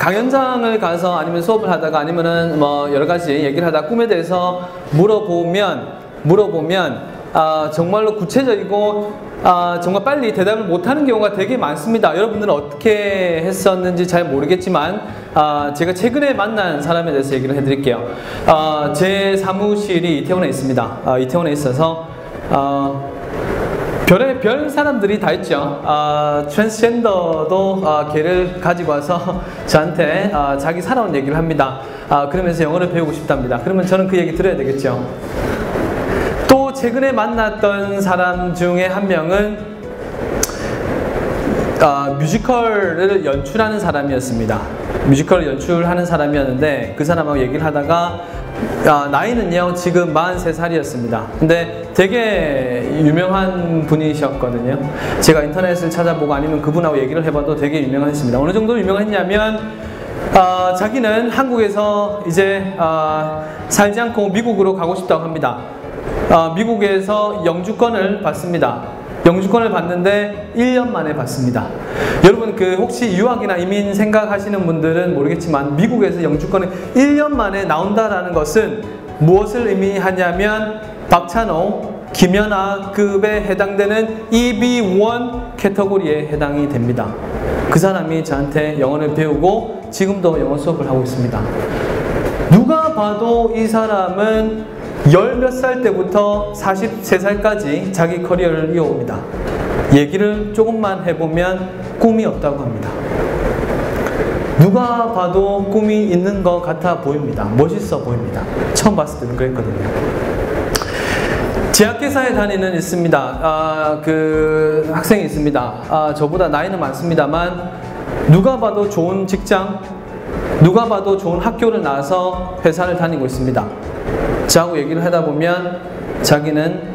강연장을 가서 아니면 수업을 하다가 아니면은 뭐 여러 가지 얘기를 하다가 꿈에 대해서 물어보면 정말로 구체적이고 정말 빨리 대답을 못하는 경우가 되게 많습니다. 여러분들은 어떻게 했었는지 잘 모르겠지만 제가 최근에 만난 사람에 대해서 얘기를 해드릴게요. 제 사무실이 이태원에 있습니다. 이태원에 있어서 별 사람들이 다 있죠. 트랜스젠더도 걔를 가지고 와서 저한테 자기 살아온 얘기를 합니다. 그러면서 영어를 배우고 싶답니다. 그러면 저는 그 얘기 들어야 되겠죠. 또 최근에 만났던 사람 중에 한 명은 뮤지컬을 연출하는 사람이었습니다. 뮤지컬을 연출하는 사람이었는데 그 사람하고 얘기를 하다가 나이는요 지금 43살이었습니다. 근데 되게 유명한 분이셨거든요. 제가 인터넷을 찾아보고 아니면 그분하고 얘기를 해봐도 되게 유명했습니다. 어느 정도 유명했냐면 자기는 한국에서 이제 살지 않고 미국으로 가고 싶다고 합니다. 미국에서 영주권을 받습니다. 영주권을 받는데 1년 만에 받습니다. 여러분 혹시 유학이나 이민 생각하시는 분들은 모르겠지만 미국에서 영주권이 1년 만에 나온다라는 것은 무엇을 의미하냐면 박찬호, 김연아급에 해당되는 EB1 캐터고리에 해당이 됩니다. 그 사람이 저한테 영어를 배우고 지금도 영어 수업을 하고 있습니다. 누가 봐도 이 사람은 10몇 살 때부터 43살까지 자기 커리어를 이어옵니다. 얘기를 조금만 해보면 꿈이 없다고 합니다. 누가 봐도 꿈이 있는 것 같아 보입니다. 멋있어 보입니다. 처음 봤을 때는 그랬거든요. 제약회사에 다니는 있습니다. 그 학생이 있습니다. 저보다 나이는 많습니다만 누가 봐도 좋은 직장, 누가 봐도 좋은 학교를 나와서 회사를 다니고 있습니다. 저하고 얘기를 하다 보면 자기는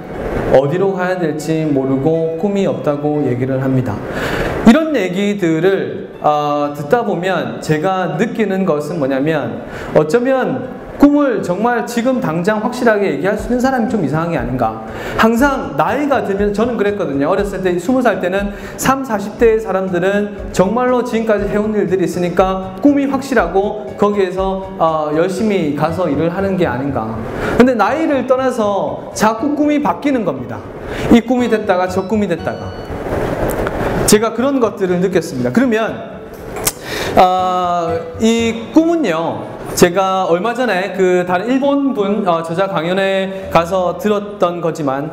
어디로 가야 될지 모르고 꿈이 없다고 얘기를 합니다. 이런 얘기들을 듣다 보면 제가 느끼는 것은 뭐냐면 어쩌면 꿈을 정말 지금 당장 확실하게 얘기할 수 있는 사람이 좀 이상한 게 아닌가. 항상 나이가 들면 저는 그랬거든요. 어렸을 때 20살 때는 30, 40대의 사람들은 정말로 지금까지 해온 일들이 있으니까 꿈이 확실하고 거기에서 열심히 가서 일을 하는 게 아닌가. 근데 나이를 떠나서 자꾸 꿈이 바뀌는 겁니다. 이 꿈이 됐다가 저 꿈이 됐다가 제가 그런 것들을 느꼈습니다. 그러면 이 꿈은요, 제가 얼마 전에 그 다른 일본 분 저자 강연에 가서 들었던 거지만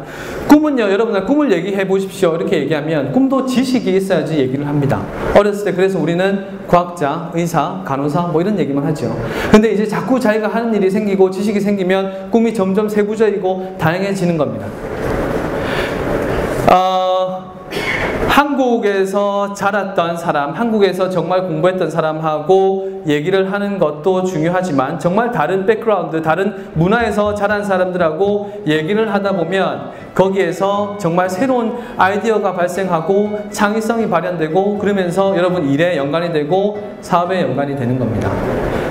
꿈은요, 여러분들 꿈을 얘기해 보십시오. 이렇게 얘기하면 꿈도 지식이 있어야지 얘기를 합니다. 어렸을 때 그래서 우리는 과학자, 의사, 간호사 뭐 이런 얘기만 하죠. 근데 이제 자꾸 자기가 하는 일이 생기고 지식이 생기면 꿈이 점점 세부적이고 다양해지는 겁니다. 한국에서 자랐던 사람, 한국에서 정말 공부했던 사람하고 얘기를 하는 것도 중요하지만 정말 다른 백그라운드, 다른 문화에서 자란 사람들하고 얘기를 하다 보면 거기에서 정말 새로운 아이디어가 발생하고 창의성이 발현되고 그러면서 여러분 일에 연관이 되고 사업에 연관이 되는 겁니다.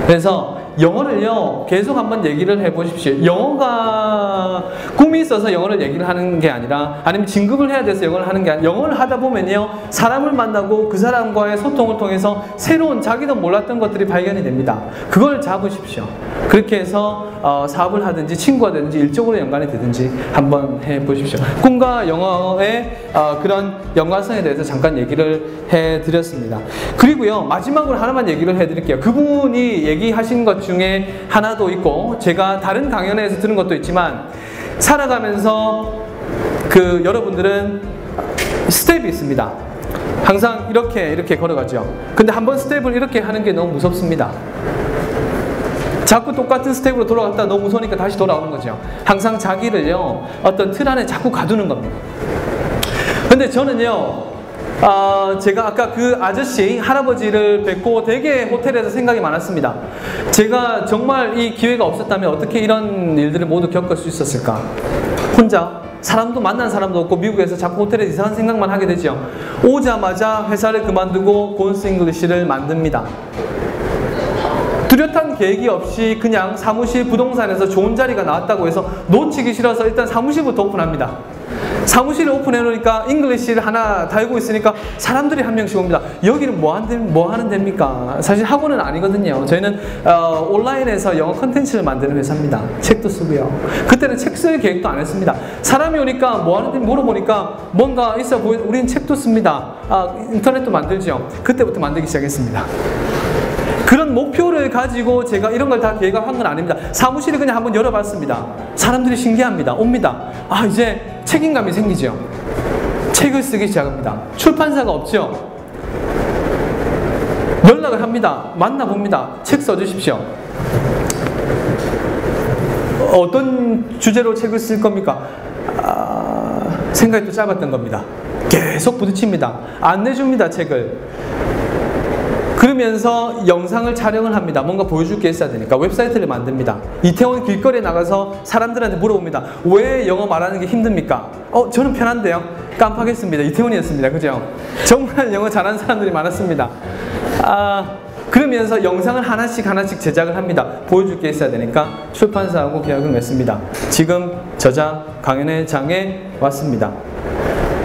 그래서 영어를요 계속 한번 얘기를 해보십시오. 영어가 꿈이 있어서 영어를 얘기를 하는 게 아니라 아니면 진급을 해야 돼서 영어를 하는 게 아니라 영어를 하다 보면요 사람을 만나고 그 사람과의 소통을 통해서 새로운 자기도 몰랐던 것들이 발견이 됩니다. 그걸 잡으십시오. 그렇게 해서 사업을 하든지 친구가 되든지 일적으로 연관이 되든지 한번 해보십시오. 꿈과 영어의 그런 연관성에 대해서 잠깐 얘기를 해드렸습니다. 그리고요 마지막으로 하나만 얘기를 해드릴게요. 그분이 얘기하신 것 중에 하나도 있고 제가 다른 강연에서 들은 것도 있지만 살아가면서 여러분들은 스텝이 있습니다. 항상 이렇게 걸어가죠. 근데 한번 스텝을 이렇게 하는 게 너무 무섭습니다. 자꾸 똑같은 스텝으로 돌아갔다 너무 무서우니까 다시 돌아오는 거죠. 항상 자기를요 어떤 틀 안에 자꾸 가두는 겁니다. 근데 저는요 제가 아까 그 아저씨 할아버지를 뵙고 되게 호텔에서 생각이 많았습니다. 제가 정말 이 기회가 없었다면 어떻게 이런 일들을 모두 겪을 수 있었을까. 혼자 사람도 만난 사람도 없고 미국에서 자꾸 호텔에 이상한 생각만 하게 되죠. 오자마자 회사를 그만두고 곤스 잉글리시를 만듭니다. 뚜렷한 계획이 없이 그냥 사무실 부동산에서 좋은 자리가 나왔다고 해서 놓치기 싫어서 일단 사무실부터 오픈합니다. 사무실을 오픈해 놓으니까 잉글리시를 하나 달고 있으니까 사람들이 한 명씩 옵니다. 여기는 뭐 하는 데입니까? 사실 학원은 아니거든요. 저희는 온라인에서 영어 컨텐츠를 만드는 회사입니다. 책도 쓰고요. 그때는 책 쓸 계획도 안 했습니다. 사람이 오니까 뭐 하는지 물어보니까 뭔가 있어 보이는, 우리는 책도 씁니다. 인터넷도 만들죠. 그때부터 만들기 시작했습니다. 그런 목표를 가지고 제가 이런 걸 다 계획한 건 아닙니다. 사무실을 그냥 한번 열어봤습니다. 사람들이 신기합니다. 옵니다. 이제 책임감이 생기죠. 책을 쓰기 시작합니다. 출판사가 없죠. 연락을 합니다. 만나봅니다. 책 써주십시오. 어떤 주제로 책을 쓸 겁니까? 생각이 또 짧았던 겁니다. 계속 부딪힙니다. 안 내줍니다, 책을. 그러면서 영상을 촬영을 합니다. 뭔가 보여줄 게 있어야 되니까 웹사이트를 만듭니다. 이태원 길거리에 나가서 사람들한테 물어봅니다. 왜 영어 말하는 게 힘듭니까? 저는 편한데요. 깜빡했습니다. 이태원이었습니다. 그죠? 정말 영어 잘하는 사람들이 많았습니다. 그러면서 영상을 하나씩 제작을 합니다. 보여줄 게 있어야 되니까 출판사하고 계약을 맺습니다. 지금 저자 강연회 장에 왔습니다.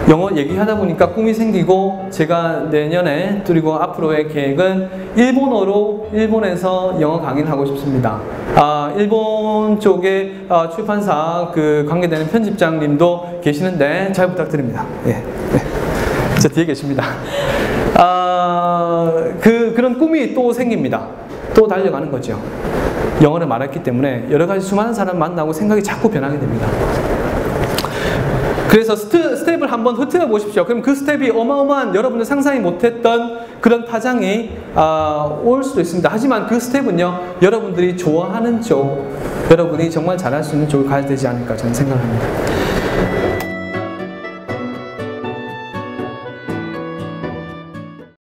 영어 얘기하다 보니까 꿈이 생기고 제가 내년에 그리고 앞으로의 계획은 일본에서 영어 강의를 하고 싶습니다. 일본 쪽에 출판사 관계되는 편집장님도 계시는데 잘 부탁드립니다. 예. 저 뒤에 계십니다. 그런 꿈이 또 생깁니다. 또 달려가는 거죠. 영어를 말했기 때문에 여러 가지 수많은 사람 만나고 생각이 자꾸 변하게 됩니다. 그래서 스텝을 한번 흩어져 보십시오. 그럼 그 스텝이 어마어마한 여러분들 상상이 못했던 그런 파장이 올 수도 있습니다. 하지만 그 스텝은요, 여러분들이 좋아하는 쪽, 여러분이 정말 잘할 수 있는 쪽을 가야 되지 않을까 저는 생각합니다.